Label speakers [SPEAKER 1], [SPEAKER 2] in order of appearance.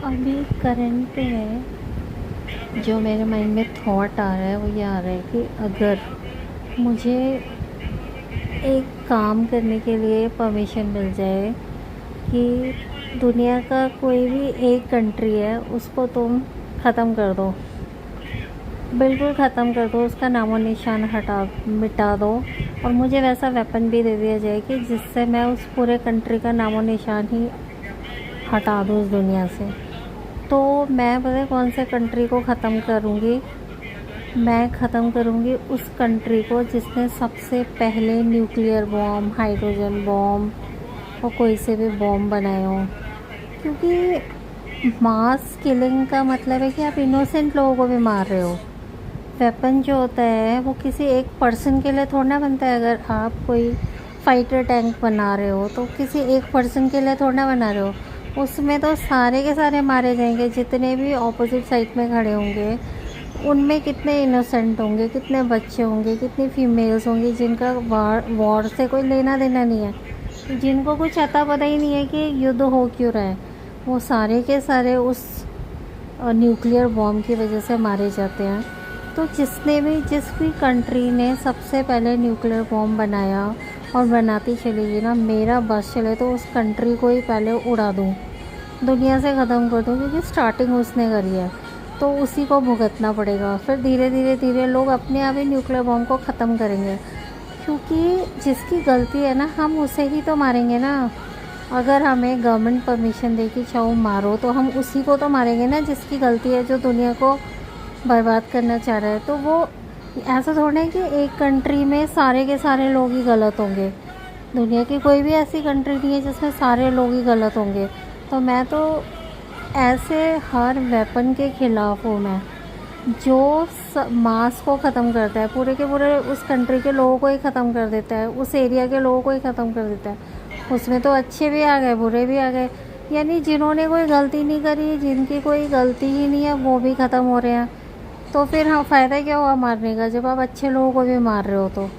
[SPEAKER 1] अभी करंट पे है, जो मेरे माइंड में थॉट आ रहा है वो ये आ रहा है कि अगर मुझे एक काम करने के लिए परमिशन मिल जाए कि दुनिया का कोई भी एक कंट्री है उसको तुम ख़त्म कर दो, बिल्कुल ख़त्म कर दो, उसका नामो निशान मिटा दो, और मुझे वैसा वेपन भी दे दिया जाए कि जिससे मैं उस पूरे कंट्री का नामो निशान ही हटा दूँ उस दुनिया से, तो मैं पता है कौन से कंट्री को ख़त्म करूँगी। मैं ख़त्म करूँगी उस कंट्री को जिसने सबसे पहले न्यूक्लियर बॉम्ब, हाइड्रोजन बॉम्ब और कोई से भी बॉम्ब बनाए हों। क्योंकि मास किलिंग का मतलब है कि आप इनोसेंट लोगों को भी मार रहे हो। वेपन जो होता है वो किसी एक पर्सन के लिए थोड़ा ना बनता है। अगर आप कोई फाइटर टैंक बना रहे हो तो किसी एक पर्सन के लिए थोड़ा ना बना रहे हो, उसमें तो सारे के सारे मारे जाएंगे। जितने भी ऑपोजिट साइड में खड़े होंगे उनमें कितने इनोसेंट होंगे, कितने बच्चे होंगे, कितनी फीमेल्स होंगी जिनका वॉर से कोई लेना देना नहीं है, जिनको कुछ अता पता ही नहीं है कि युद्ध हो क्यों रहा है। वो सारे के सारे उस न्यूक्लियर बॉम्ब की वजह से मारे जाते हैं। तो जिस भी कंट्री ने सबसे पहले न्यूक्लियर बॉम्ब बनाया और बनाती चली गई ना, मेरा बस चले तो उस कंट्री को ही पहले उड़ा दूँ, दुनिया से ख़त्म कर दूँ, क्योंकि स्टार्टिंग उसने करी है तो उसी को भुगतना पड़ेगा। फिर धीरे धीरे धीरे लोग अपने आप ही न्यूक्लियर बॉम्ब को ख़त्म करेंगे, क्योंकि जिसकी गलती है ना हम उसे ही तो मारेंगे ना। अगर हमें गवर्नमेंट परमिशन दे कि चाहो मारो तो हम उसी को तो मारेंगे ना जिसकी गलती है, जो दुनिया को बर्बाद करना चाह रहा है। तो वो ऐसा थोड़ा है कि एक कंट्री में सारे के सारे लोग ही गलत होंगे। दुनिया की कोई भी ऐसी कंट्री नहीं है जिसमें सारे लोग ही गलत होंगे। तो मैं तो ऐसे हर वेपन के ख़िलाफ़ हूँ मैं, जो मास को ख़त्म करता है, पूरे के पूरे उस कंट्री के लोगों को ही ख़त्म कर देता है, उस एरिया के लोगों को ही ख़त्म कर देता है। उसमें तो अच्छे भी आ गए, बुरे भी आ गए, यानी जिन्होंने कोई गलती नहीं करी, जिनकी कोई गलती ही नहीं है, वो भी ख़त्म हो रहे हैं। तो फिर हाँ, फ़ायदा क्या हुआ मारने का, जब आप अच्छे लोगों को भी मार रहे हो तो।